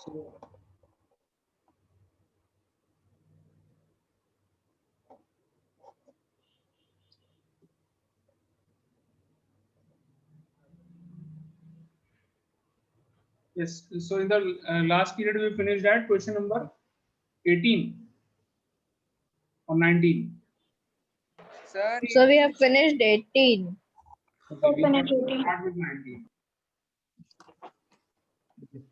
So yes, so in the last period we finished at question number 18 or 19. Sir, So we have finished 18. Okay, we have to start with 19. Okay.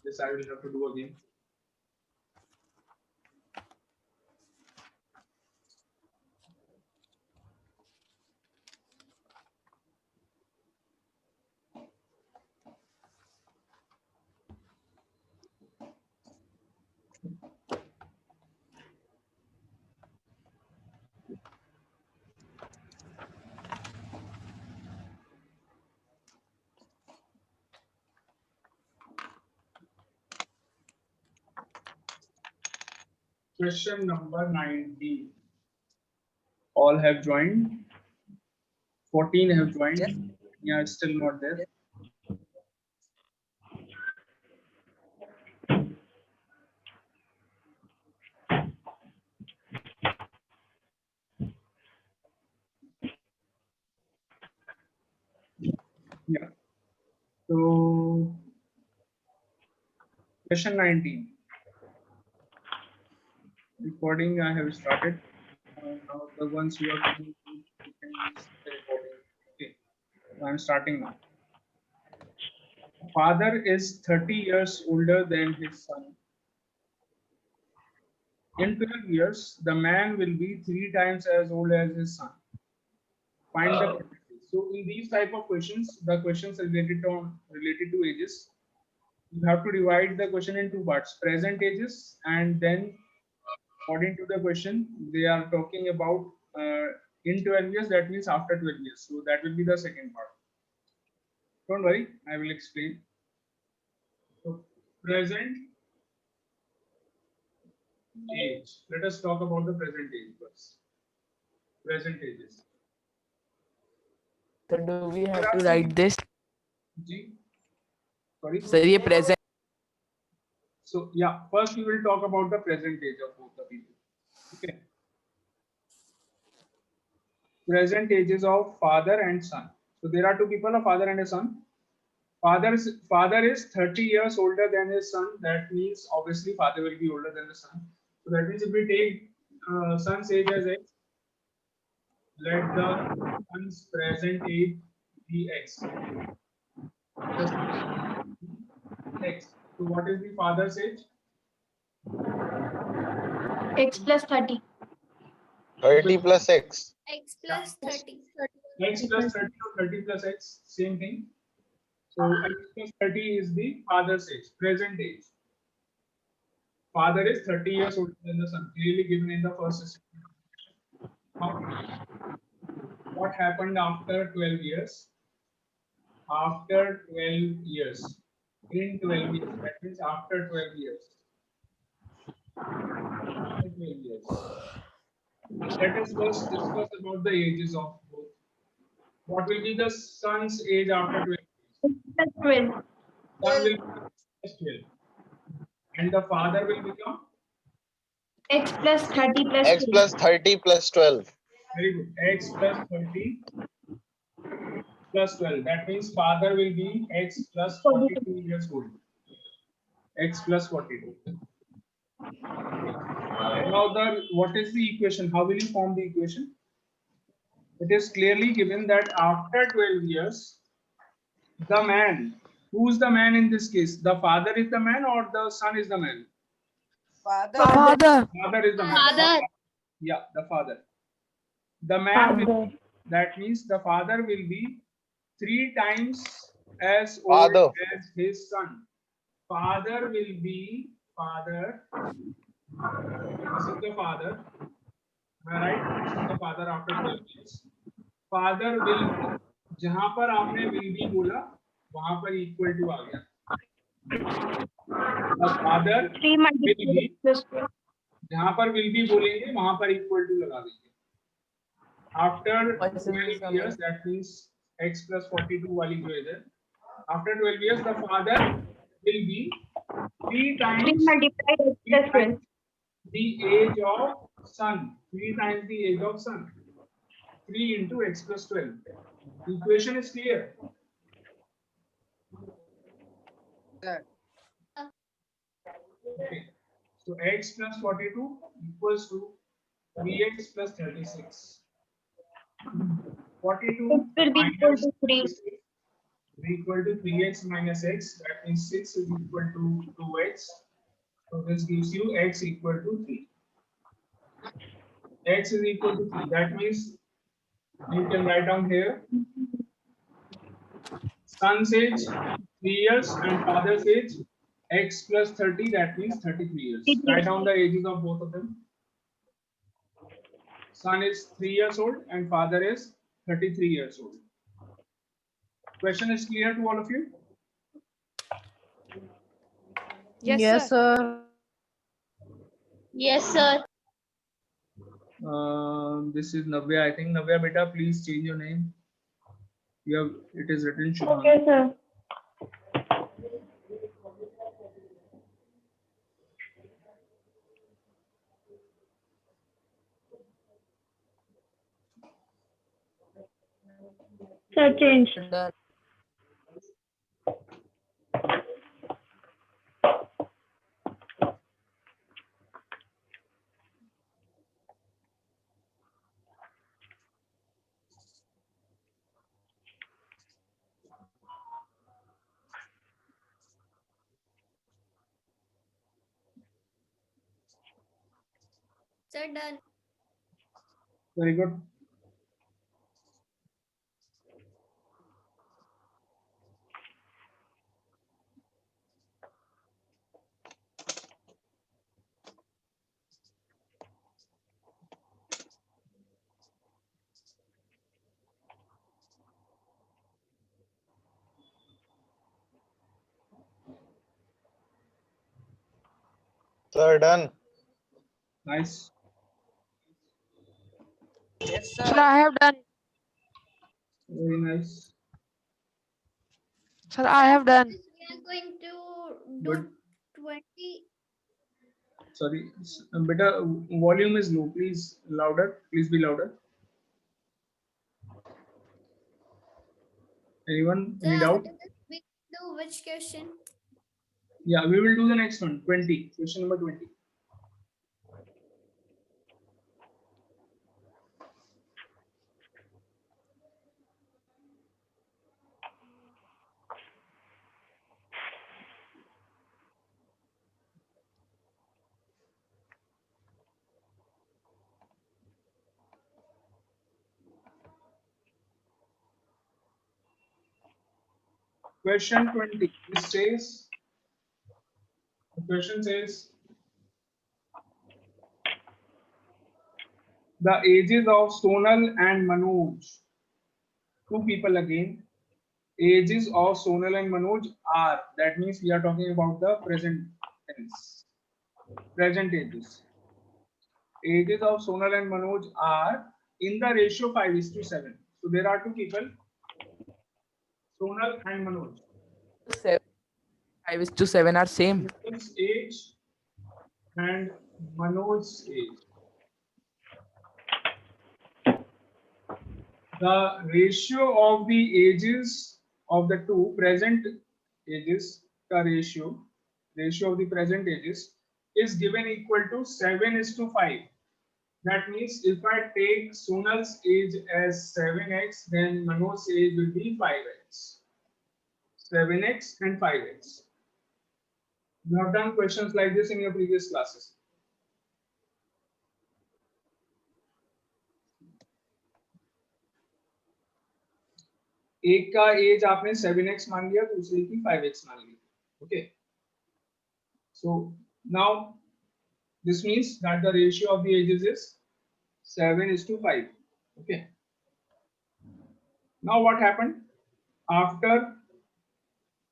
This I will have to do again. Question number 19. All have joined. 14 have joined. yes, Yeah, still not there. Yeah. So question 19. Recording I have started. Now the ones who are coming, you can see the recording. Okay. So I'm starting now. Father is 30 years older than his son. In 12 years, the man will be 3 times as old as his son. Find the percentage. So in these type of questions, the questions related to ages, you have to divide the question in two parts: present ages, and then according to the question, they are talking about in 12 years. That means after 12 years. So that will be the second part. Don't worry, I will explain. So present age. Let us talk about the present age first. Present ages. So do we There have are to two. write this? G. Sorry. Sir, ये present. So yeah, first we will talk about the present age of both the people. Okay. Present ages of father and son. So there are two people, a father and a son. Father is 30 years older than his son. That means obviously father will be older than the son. So that means if we take son's age as x, let the son's present age be x. Let the son's age be x. So what is the father's age? X plus 30. 30 plus x. X plus 30. X plus 30 or 30 plus x, same thing. So x plus 30 is the father's age, present age. Father is 30 years older than the son, clearly given in the first statement. Now, what happened after 12 years? After 12 years. In 12 years. That means after 12 years. After 12 years. Let us first discuss about the ages of both. What will be the son's age after 12 years? Plus 12. Son will become plus 12. And the father will become? X plus 30 plus X 12. plus 30 plus 12. Very good. X plus 30 plus 12. That means father will be x plus 42 years old. X plus 42. Now what is the equation? How will you form the equation? It is clearly given that after 12 years, the man, who's the man in this case? The father is the man or the son is the man? father, Father. Father is the man. Father. Yeah, the father. The man will, that means the father will be 3 times as old Father. as his son. Father will be father. This is the father. Am I right? This is the father after 12 years. Father will be, जहां पर आपने will be बोला वहां पर equal to आ गया. The father 3 will multiplied be, plus 12. जहां पर will be बोलेंगे वहां पर equal to लगा देंगे. After 12 years, that means x plus 42 वाली जो है इधर. After 12 years, the father will be 3 3 times multiplied x plus 12. the age of sun. 3 times the age of sun. 3 into x plus 12. Equation is clear. Sir. Okay. So x plus 42 equals to 3x plus 36. 42 It will be equal minus to 3. 36 is equal to 3x minus x. That means 6 is equal to 2x. So this gives you x equal to 3. X is equal to 3. That means you can write down here son's age 3 years and father's age x plus 30. That means 33 years. Write down the ages of both of them. Son is 3 years old and father is 33 years old. Question is clear to all of you? Yes, sir. Yes, sir. This is Navya. I think Navya beta, please change your name. You have it is written Shubham. Okay, sir. Sir, change. Done. Sir, done. Very good. Sir, done. Nice. Yes, Sir, sir. I have done. Very nice. Sir, I have done. We are going to Good. 20. Sorry. Beta, volume is low. Please louder. Please be louder. Anyone? Any doubt? We do which question? Yeah, we will do the next one. 20. Question number 20. Question 20. It says, the question says, the ages of Sonal and Manoj, two people again, ages of Sonal and Manoj are, that means we are talking about the present tense, present ages. Ages of Sonal and Manoj are in the ratio 5:7. So there are two people, Sonal and Manoj. 5:7 are same. Sonal's age and Manoj's age. The ratio of the ages of the two present ages, the ratio of the present ages is given equal to 7:5. That means if I take Sonal's age as 7x, then Manoj's age will be 5x. 7x and 5x. You have done questions like this in your previous classes. एक का as आपने 7x मान लिया, दूसरे की 5x मान ली. Okay. So now this means that the ratio of the ages is 7:5. Okay. Now what happened after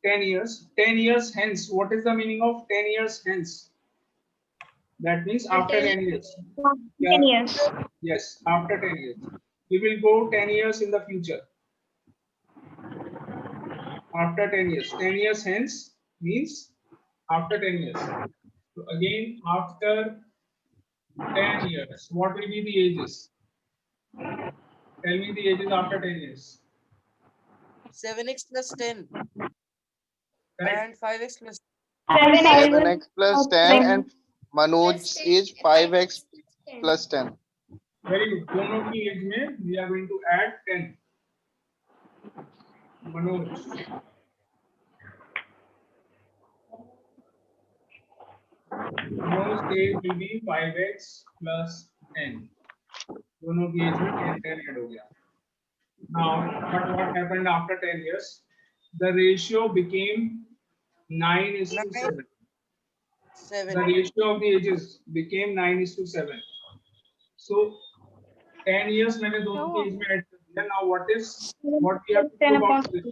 10 years? 10 years hence. What is the meaning of 10 years hence? That means after 10 years. 10 years. Yes, after 10 years. We will go 10 years in the future. After 10 years. 10 years hence, means after 10 years. So again, after 10 years, what will be the ages? Tell me the ages after 10 years. 7x plus 10 Correct? and 5x plus 7x plus 10 and Plus Manoj's 10, age 5x plus 10. Very good. दोनों की age में we are going to add 10. Manoj. Manoj's age will be 5x plus 10. दोनों की age में 10 add हो गया. Now, but what happened after 10 years? The ratio became 9:7. The 7. ratio of the ages became 9:7. So 10 years मैंने दोनों की age में add कर दिया. Now what we have to do about this?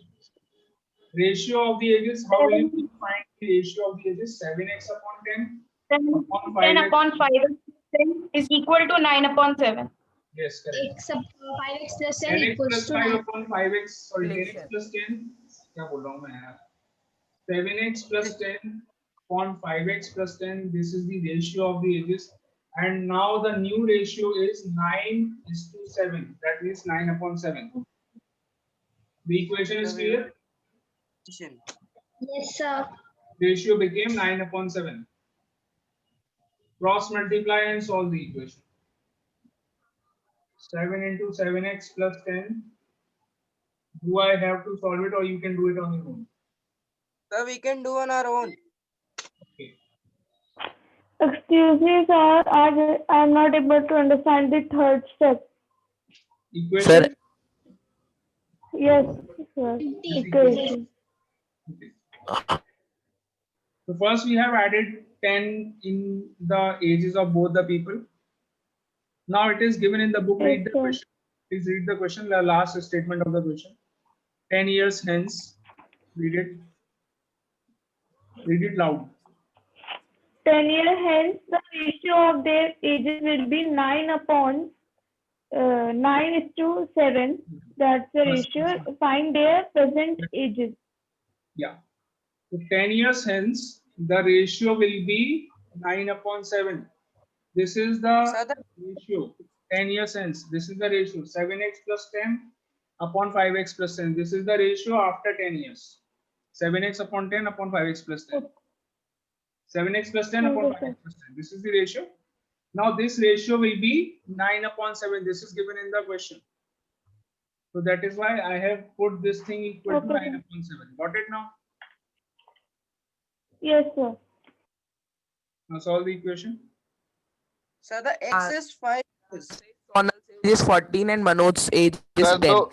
Ratio of the ages, how will you find the ratio of the ages? 7x upon 10 upon 10 5x. upon 5 is equal to 9 upon 7. Yes, correct. X up 5x plus 10 10x equals plus to 5 9. upon 5x. Sorry, 10x plus 10. क्या बोल रहा हूँ मैं यार? 7x plus 10 upon 5x plus 10. This is the ratio of the ages. And now the new ratio is 9:7. That means 9 upon 7. The equation is clear. Yes, sir. Ratio became 9 upon 7. Cross multiply and solve the equation. 7 into 7x plus 10. Do I have to solve it or you can do it on your own? So we can do on our own. Okay. Excuse me, sir. I'm not able to understand the third step. Equation. Sir, Yes, sir. This Equation. Okay. So first we have added 10 in the ages of both the people. Now it is given in the book. Read the Yes, sir. question. Please read the question, the last statement of the question. 10 years hence. Read it. Read it loud. 10 years hence, the ratio of their ages will be 9 upon 9:7. That's the ratio. Find their present ages. Yeah. So 10 years hence, the ratio will be 9 upon 7. This is the So the ratio. 10 years hence, this is the ratio. 7x plus 10 upon 5x plus 10. This is the ratio after 10 years. 7x upon 10 upon 5x plus 10. 7x plus 10 upon 5x plus 10. This is the ratio. Now this ratio will be 9 upon 7. This is given in the question. So that is why I have put this thing equal to 9 upon 7. Got it now? Yes, sir. Now solve the equation. so the x is 5. Sonal's age is 14 and Manoj's age is Sir, 10.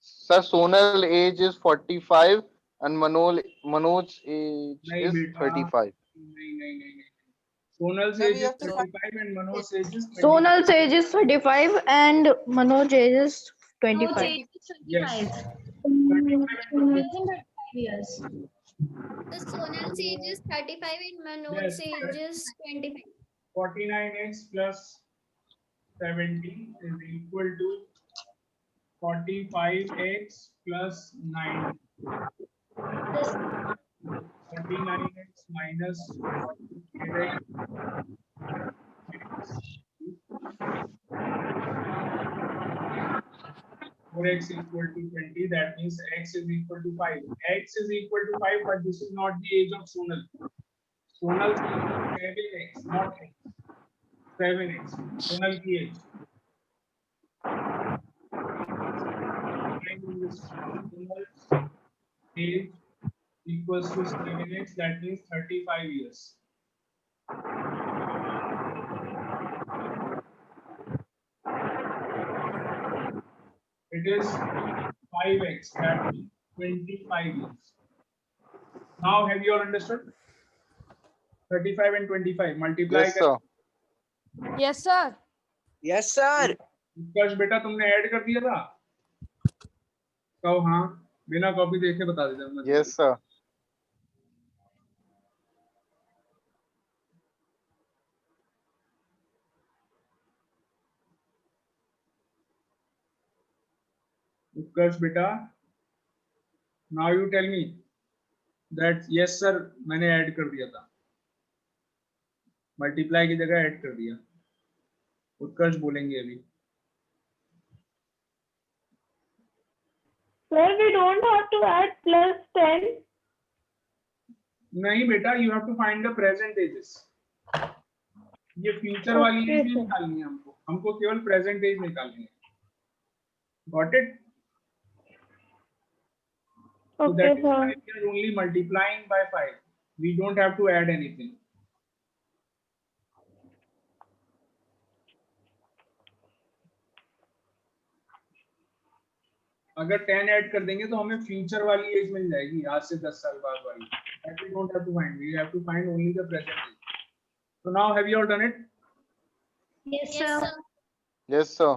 sir, Sonal age is 45 and Manoj's age नहीं is बेटा 35. नहीं Sonal's So we age is have to 35 and Manoj's age is 25. Sonal's age is 35 and Manoj's age is 25. Yes. 25 years. The Sonal's age is 35 and Manoj's Yes, age correct. is 25. 49x plus 70 is equal to 45x plus 9. 39x minus 48x. 4x equal to 20. That means x is equal to 5. X is equal to 5, but this is not the age of Sonal. Sonal's age is 7x, not x. 7x. Sonal की age. Sonal's age equals to 7x. That means 35 years. It is 5x, that means 25 years. Now have you all understood? 35 and 25 multiply. Yes, sir. Yes, sir. Yes, sir. उत्कर्ष बेटा तुमने add कर दिया था? कहो हाँ, बिना copy देखे बता देता। Yes, sir. उत्कर्ष बेटा, now you tell me, that yes sir मैंने ऐड कर दिया था, मल्टीप्लाई की जगह ऐड कर दिया। उत्कर्ष बोलेंगे अभी। Sir, we don't have to add plus 10. नहीं बेटा, you have to find the present ages. ये फ्यूचर वाली Okay, एज नहीं sir. निकालनी है हमको, हमको केवल प्रेजेंट एज निकालनी है। Got it? So Okay, that is why sir. we are only multiplying by 5. We don't have to add anything. अगर 10 ऐड कर देंगे तो हमें फ्यूचर वाली एज मिल जाएगी, आज से 10 साल बाद वाली। That we don't have to find. We have to find only the present age. So now have you all done it? Yes, sir. Yes, sir.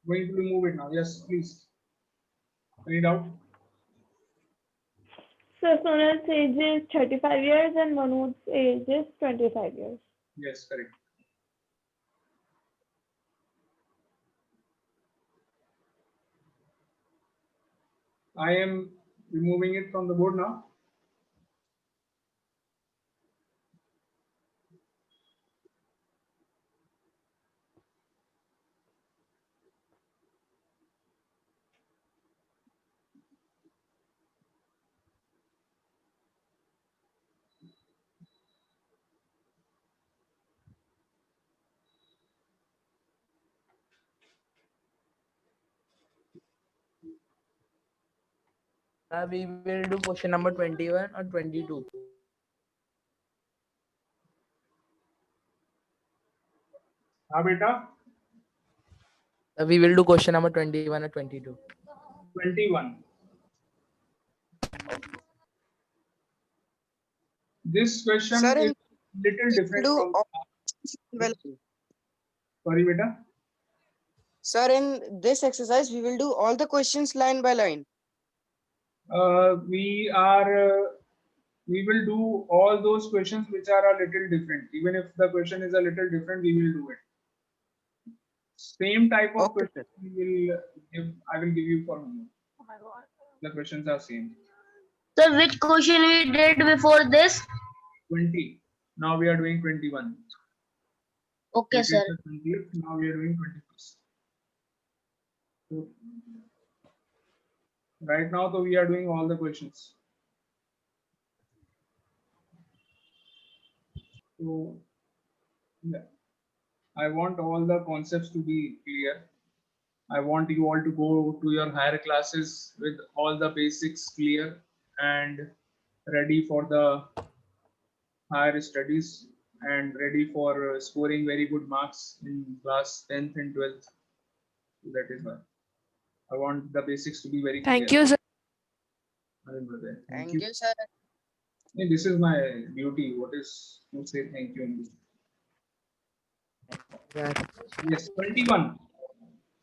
Going to remove it now. Yes, please. Any doubt? So Sonal's age is 35 years and Manoj's age is 25 years. Yes, correct. I am removing it from the board now. We will do question number 21 or 22. हाँ बेटा, We will do question number 21 or 22. 21. This question Sir, is little different do from. well, Sorry beta. sir, in this exercise, we will do all the questions line by line. We will do all those questions which are a little different. Even if the question is a little different, we will do it. Same type of Okay, question I will give you for homework. The questions are same. So which question we did before this? 20. Now we are doing 21. Okay, We sir. did the 20th, now we are doing 21st. So, right now, so we are doing all the questions. So, yeah, I want all the concepts to be clear. I want you all to go to your higher classes with all the basics clear and ready for the higher studies and ready for scoring very good marks in class 10th and 12th. So that is why I want the basics to be very clear. Thank you, sir. Thank you, sir. Hey, this is my duty. What is to say thank you in this? Yes, 21.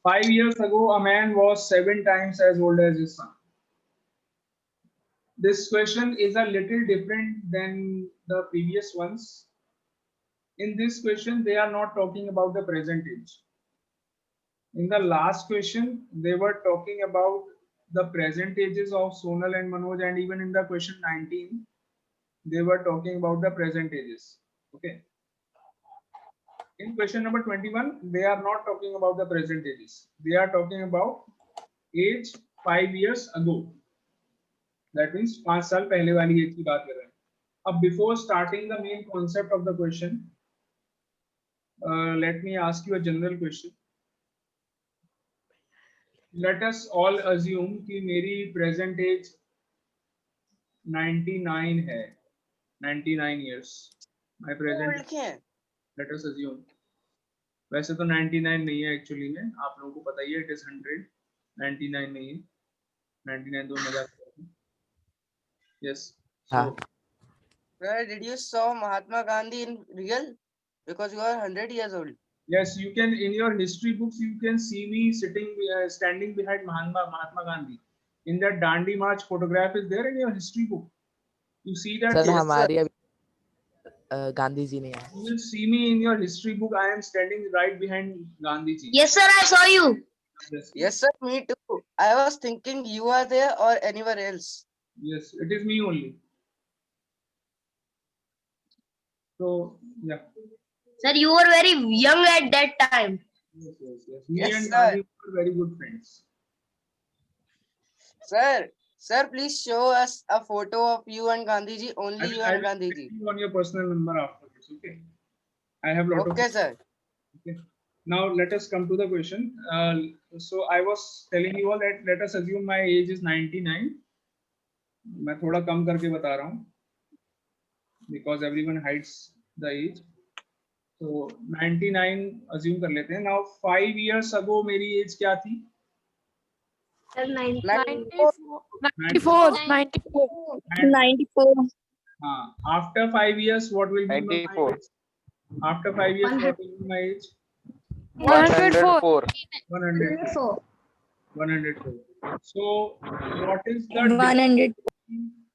5 years ago, a man was 7 times as old as his son. This question is a little different than the previous ones. In this question, they are not talking about the present age. In the last question, they were talking about the present ages of Sonal and Manoj, and even in the question 19, they were talking about the present ages. Okay. In question number 21, they are not talking about the present ages. They are talking about age 5 years ago. That means 5 साल पहले वाली as की बात कर रहे हैं. अब before starting the main concept of the question, let me ask you a general question. Let us all assume कि मेरी present age 99 है, 99 years. My present. लिखे हैं? Let us assume. वैसे तो 99 नहीं है एक्चुअली में, आप लोगों को पता ही है, it is 100. 99 नहीं है, 99 दो मजाक. Yes. So, Sir, did you saw Mahatma Gandhi in real? Because you are 100 years old. yes, you can, in your history books, you can see me sitting, standing behind Mahatma Gandhi. In that Dandi March photograph is there in your history book. You see that? Sir Yes, हमारी अभी गांधी जी ने you will see me in your history book. I am standing right behind Gandhi ji. Yes, sir. I saw you. Yes. Yes, sir. Me too. I was thinking you are there or anywhere else. Yes, it is me only. So yeah. Sir, you were very young at that time. Yes, yes, yes. Me Yes, and sir. Gandhi were very good friends. Sir, please show us a photo of you and Gandhiji. Only you I and will Gandhiji. send you on your personal number afterwards. Okay. I have lot of. Okay, sir. Okay. Now let us come to the question. So I was telling you all that let us assume my age is 99. मैं थोड़ा कम करके बता रहा हूँ because everyone hides the age. So 99 assume कर लेते हैं. Now 5 years ago मेरी age क्या थी? 94. 94. 94. 94. हाँ. After 5 years, what will be my 94. age? After 5 years, what will be my age? 104. 104. 104. So what is the 100.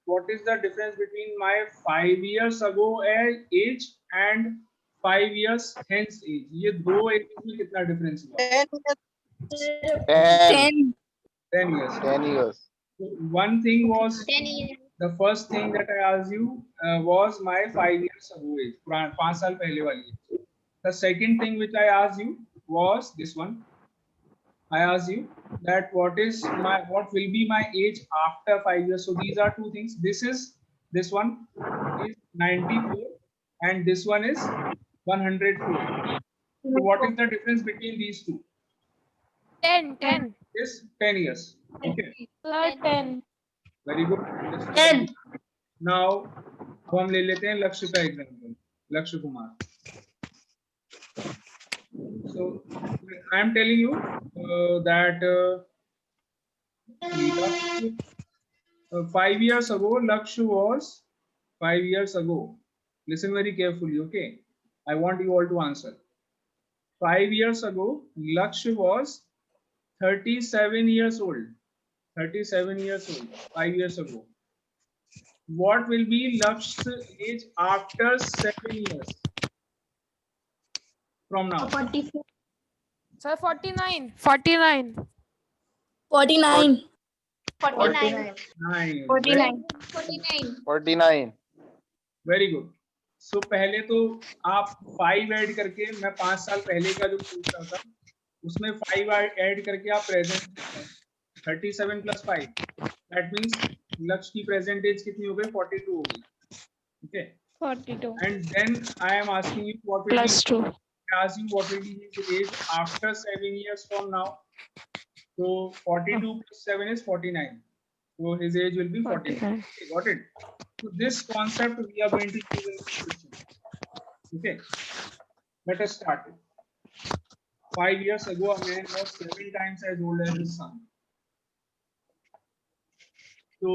what is the difference between my 5 years ago age and 5 years hence age? ये दो age में कितना difference हुआ? 10. 10 years. 10 years. So one thing was 10 years. the first thing that I asked you was my 5 years ago age, 5 साल पहले वाली age. The second thing which I asked you was this one. I asked you that what will be my age after 5 years. So these are two things. This one is 94 and this one is 104. So what is the difference between these two? 10. Is 10 years. Okay. 10. Very good. 10. Now अब हम ले लेते हैं लक्ष्य का example. लक्ष्य Kumar. So I am telling you that 5 years ago Lakshya was 5 years ago. Listen very carefully, okay? I want you all to answer. 5 years ago Lakshya was 37 years old. 37 years old. 5 years ago. What will be Lakshya's age after 7 years from now? 44. Sir, 49. 49. 49. 49. 9. 49. 49. 49. Very good. So पहले तो आप 5 add करके मैं 5 साल पहले का जो पूछ रहा था उसमें 5 ऐड करके आप प्रेजेंट 37 प्लस 5 दैट मींस लक्ष्य की प्रेजेंट एज कितनी हो गई? 42 हो गई. Okay. 42. And then I am asking you what will Plus 2. ask you what will be his age after 7 years from now. So 42 plus 7 is 49. So his age will be 49. Okay, got it? So this concept we are going to use in this question. Okay. Let us start it. 5 years ago, a man was 7 times as old as his son. So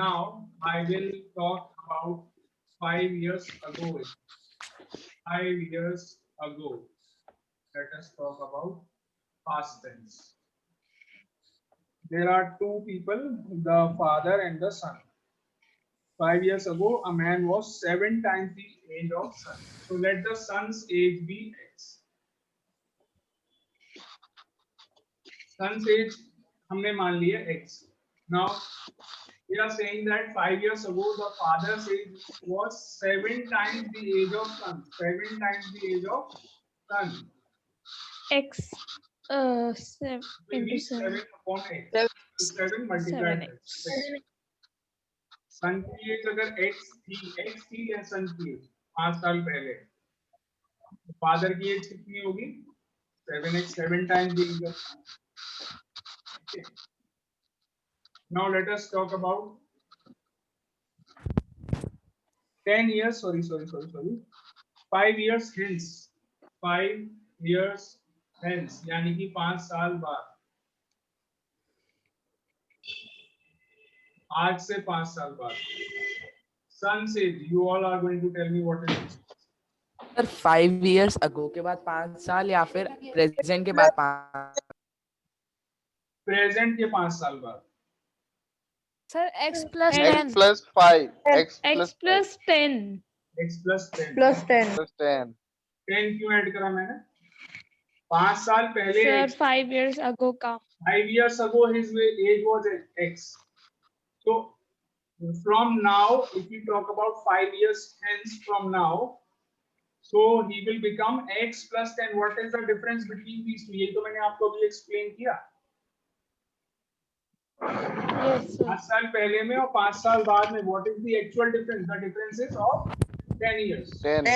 now I will talk about 5 years ago. 5 years ago. Let us talk about past tense. There are two people, the father and the son. 5 years ago, a man was 7 times the age of son. So let the son's age be x. Son's age हमने मान लिया x. Now we are saying that 5 years ago the father's age was 7 times the age of son. 7 times the age of son. X. 7 Will be into 7. 7 upon x. 7 multiplied by 7x. x. सन की as अगर x थी या सन की as 5 साल पहले father की as कितनी होगी? 7x. 7 times the age of son. Okay. Now let us talk about 10 years. Sorry. 5 years hence. 5 years hence. यानी कि 5 साल बाद. आज से 5 साल बाद. Son's age. You all are going to tell me what it is. Sir 5 years ago के बाद 5 साल या फिर प्रेजेंट के बाद 5. प्रेजेंट के 5 साल बाद. Sir, X plus X 10. plus 5. X X plus plus 10. X plus 10. Plus 10. 10. 10 क्यों ऐड करा मैंने? 5 साल पहले Sir, 5 years ago का. 5 years ago his age was X. So from now, if we talk about 5 years hence from now, so he will become X plus 10. What is the difference between these two? ये तो मैंने आपको अभी explain किया. Yes, sir. 5 साल पहले में और 5 साल बाद में, what is the actual difference? The difference is of 10 years. 10.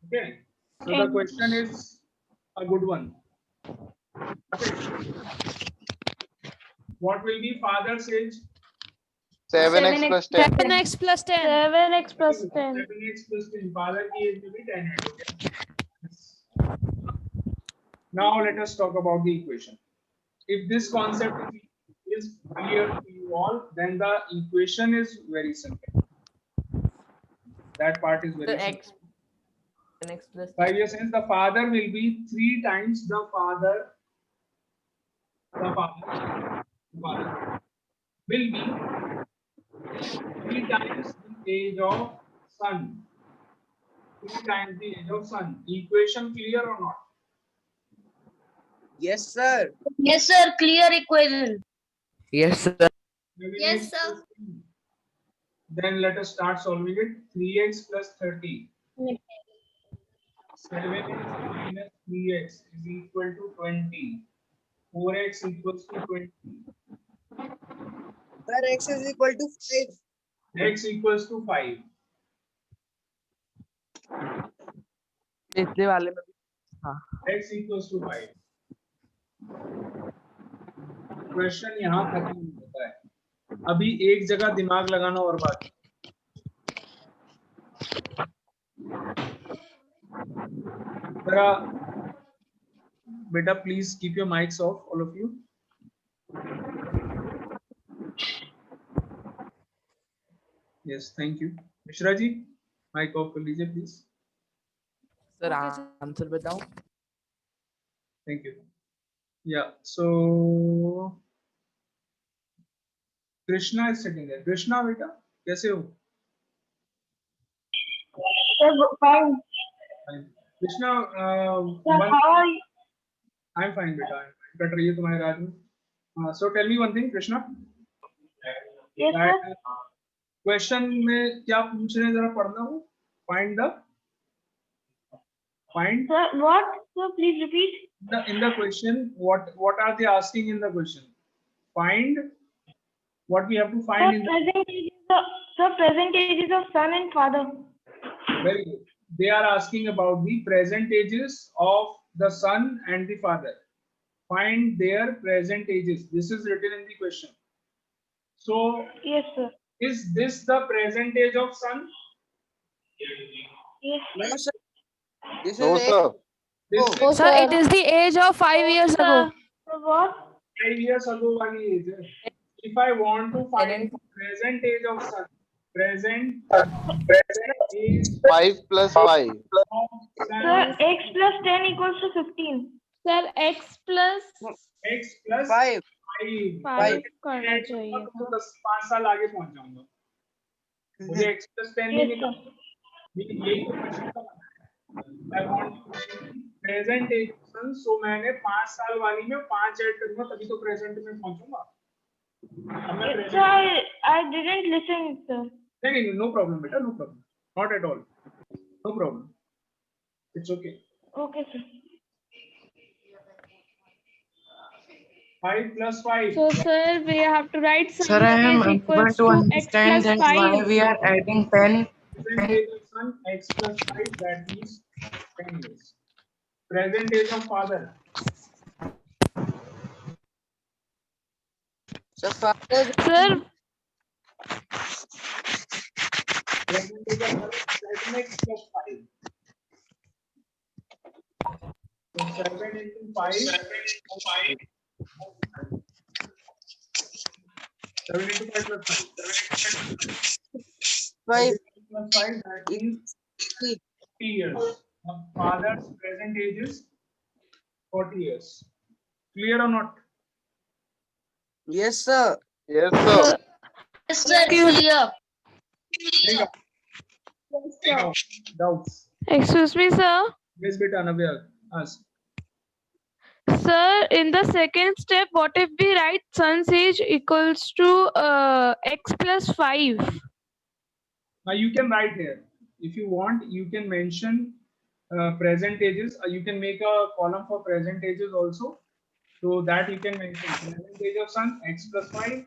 Okay. So the question is a good one. Okay. What will be father's age? 7x plus 10. 7x plus 10. 7x plus 10. 7x plus 10. Father की age will be 10 है. Okay. Now let us talk about the equation. If this concept is clear to you all, then the equation is very simple. That part is very So simple. x plus 5 years hence, the father will be 3 times the father will be 3 times the age of son. 3 times the age of son. Equation clear or not? Yes, sir. Yes, sir. Clear equation. yes sir. Yes, sir. Then let us start solving it. 3x plus 30. 7x minus 3x is equal to 20. 4x equals to 20. Sir, x is equal to 5. X equals to 5. पिछले वाले में भी हाँ X equals to 5. Question यहाँ खत्म नहीं होता है. अभी एक जगह दिमाग लगाना और बाकी. जरा बेटा please keep your mics off, all of you. Yes, thank you. Mishra ji mic off कर लीजिए please. Sir Okay, sir. Answer बताओ. Thank you. Yeah, so Krishna is sitting there. Krishna बेटा कैसे हो? Fine. Fine. Krishna, Sir, one, how are you? I'm fine बेटा. Cut रही है तुम्हारे रात में. So tell me one thing, Krishna. Yes, sir. Question में क्या पूछ रहे हैं जरा पढ़ना हो. Find Sir, what? Sir, please repeat. in the question, what are they asking in the question? Find what we have to Sir, find in the. present ages of son and father. Very good. They are asking about the present ages of the son and the father. Find their present ages. This is written in the question. So, Yes, sir. is this the present age of son? Yes. No, sir. This No, is sir. This Oh, is Sir, it is the age of 5 years ago. Sir, what? 5 years ago one age. If I want to find present age of son, present age 5 plus 5. of Sir, son, x plus 10 equals to 15. Sir, x plus x plus 5. 5. 5 करना चाहिए. तो 5 साल आगे पहुंच जाऊंगा. मुझे x plus 10 नहीं Yes, निकालना. यही तो क्वेश्चन का है. I want present age of son, so मैंने 5 साल वाली में 5 ऐड करूंगा तभी तो प्रेजेंट में पहुंचूंगा. अब मैं Yes, sir, I didn't listen, sir. नहीं, no problem बेटा, no problem, not at all, no problem, it's okay. Okay, sir. 5 plus 5. So, sir, we have to write Sir, I am is unable equals to to x understand plus that why 5. we are adding 10. Present age of son, x plus 5, that means 10 years. Present age of father, So, father, Sir, present age of father, 7x plus 5. So 7 into 5, 7 into 5 plus 5. 5. Plus 5, that means 3. 40 years. Now, father's present age is 40 years. Clear or not? Yes, sir. Yes, sir. Yes, sir. Clear. Doubts? excuse me, sir. Yes, beta, Navya, ask. Sir, in the second step, what if we write son's age equals to x plus 5? Now you can write here. If you want, you can mention present ages. You can make a column for present ages also. So that you can mention present age of son, x plus 5,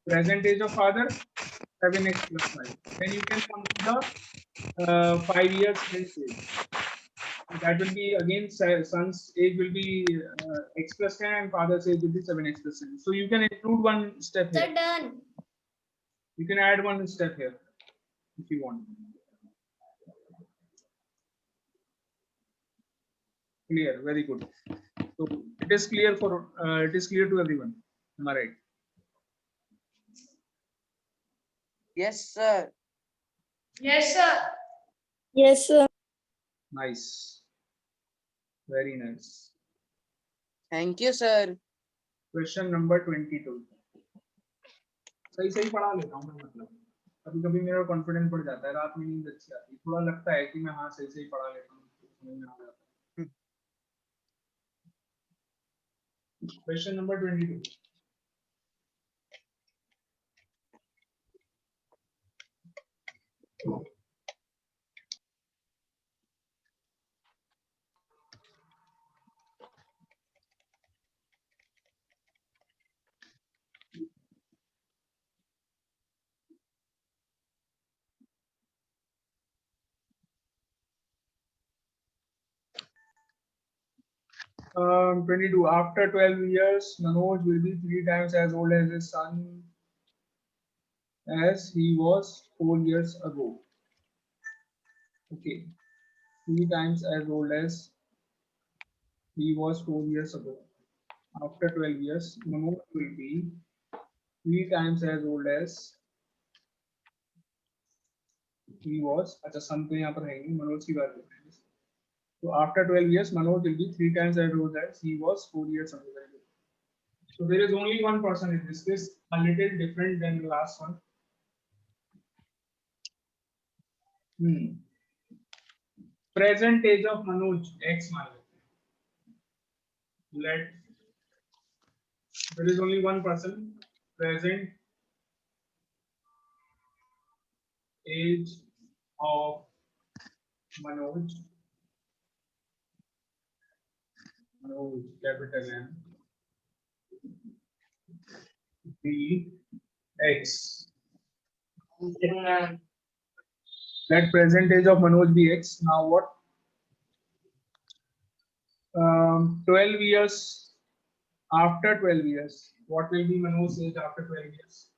present age of father, 7x plus 5. Then you can come to the 5 years hence age. That will be again son's age will be x plus 10 and father's age will be 7x plus 10. So you can include one step Sir, here. done. You can add one step here if you want. Clear, very good. So it is clear for it is clear to everyone. Am I right? Yes, sir. Yes, sir. Yes, sir. Nice. Very nice. Thank you, sir. Question number 22. सही सही पढ़ा लेता हूँ मैं, मतलब कभी कभी मेरा कॉन्फिडेंस बढ़ जाता है, रात में नींद अच्छी आती है, थोड़ा लगता है कि मैं हाँ सही सही पढ़ा लेता हूँ, समझ में आ जाता है. Question number 22. Um, 22. After 12 years, Manoj will be 3 times as old as his son as he was 4 years ago. Okay. 3 times as old as he was 4 years ago. After 12 years, Manoj will be 3 times as old as he was. अच्छा सम तो यहाँ पर है नहीं, मनोज की बात करते हैं. So after 12 years, Manoj will be 3 times as old as he was 4 years ago. So there is only one person in this case, a little different than the last one. Present age of Manoj, X मान लेते हैं. Let there is only one person. Present age of Manoj. Manoj, capital M. B X. Let present age of Manoj be X. Now what? 12 years. After 12 years, what will be Manoj's age after 12 years?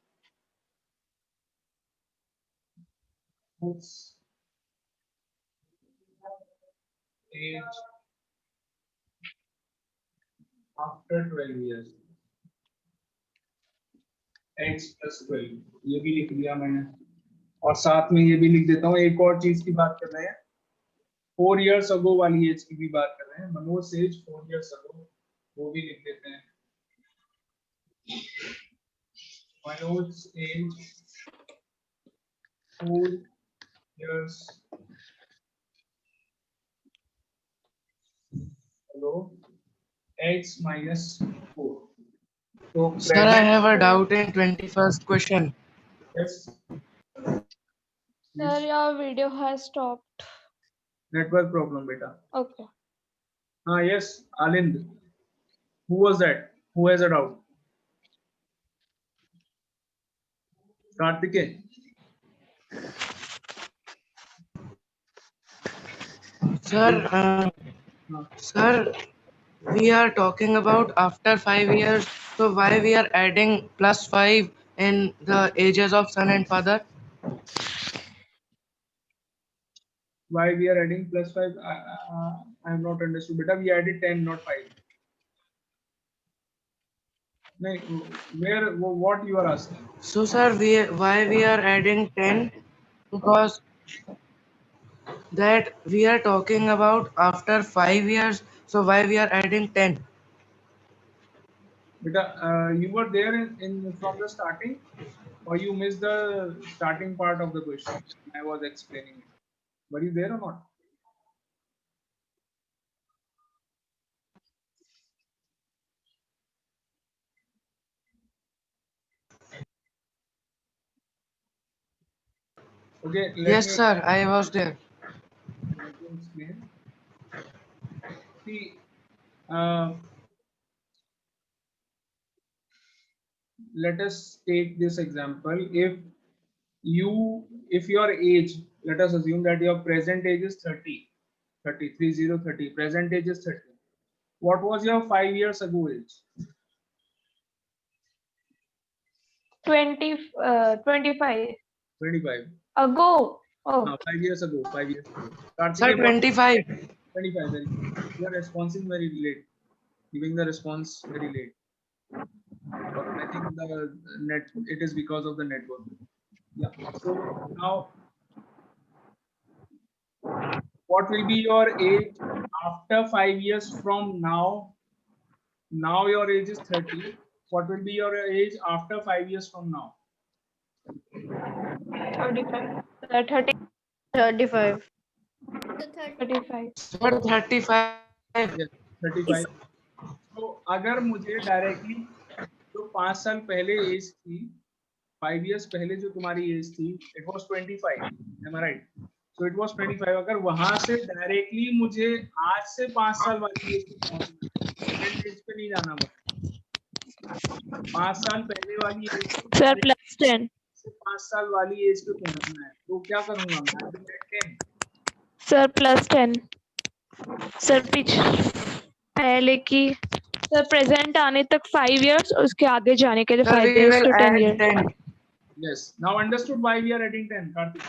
What's age after 12 years? X plus 12. ये भी लिख दिया मैंने, और साथ में ये भी लिख देता हूँ. एक और चीज की बात कर रहे हैं, 4 years ago वाली एज की भी बात कर रहे हैं. मनोज एज 4 years ago, वो भी लिख देते हैं. Manoj age 4 years ago, X minus 4. So Sir, I have a doubt in 21st question. Yes. Sir, your video has stopped. Network problem, beta. Okay. Yes, Alind. Who was that? Who has a doubt? Kartike. Sir, we are talking about after 5 years. So why we are adding plus 5 in the ages of son and father? Why we are adding plus 5? I have not understood. Beta, we added 10, not 5. No, where? What you are asking? So sir, why we are adding 10? Because that we are talking about after 5 years. So why we are adding 10? Beta, you were there in from the starting, or you missed the starting part of the question? I was explaining it. Were you there or not? Okay, Yes, sir. I was there. let me explain. See, uh, let us take this example. If your age, let us assume that your present age is 30, 30, 30, 30, present age is 30. What was your 5 years ago age? 25 25. ago. Oh, 5 years ago, 5 years ago. Sir, Karthikeya, 25. 25, very good. You are responding very late, giving the response very late. I think the net, it is because of the network. Yeah. So now, what will be your age after 5 years from now? Now your age is 30. What will be your age after 5 years from now? 35. 30, 35. So 30. 35. Sir, 35. Yes, 35. तो अगर मुझे directly जो 5 साल पहले as थी, 5 years पहले जो तुम्हारी एज थी, it was 25, am I right? So it was 25. अगर वहां से डायरेक्टली मुझे आज से 5 साल वाली एज पे पहुंचना है, प्रेजेंट एज पे नहीं जाना मुझे, 5 साल पहले वाली एज से Sir, डायरेक्ट plus 10. 5 साल वाली एज पे पहुंचना है, तो क्या करूंगा मैं? I will add 10. Sir, plus 10. Sir, पहले की सर प्रेजेंट आने तक 5 years, उसके आगे जाने के लिए Sir, 5 we years will to 10 add years. 10. Yes. Now understood why we are adding 10, Karthik.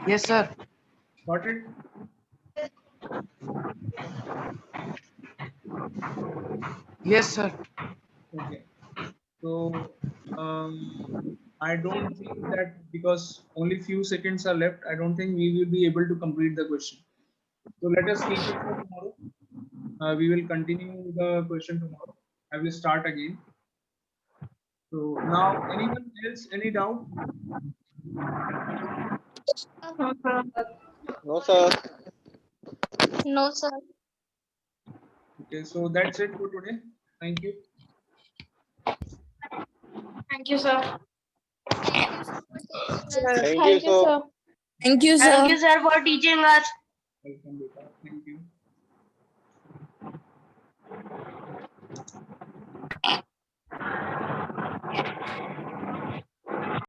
Yes, sir. Got it? Yes, sir. Okay. So I don't think that, because only few seconds are left, I don't think we will be able to complete the question. So let us keep it for tomorrow. We will continue the question tomorrow. I will start again. So now, anyone else, any doubt? No, sir. No, sir. Okay, so that's it for today. Thank you. Thank you, sir. Thank you so much, teaching us. Thank you, Thank you, sir. sir. Thank you, Thank sir. you, sir, for teaching us. Welcome, Beta. Thank you.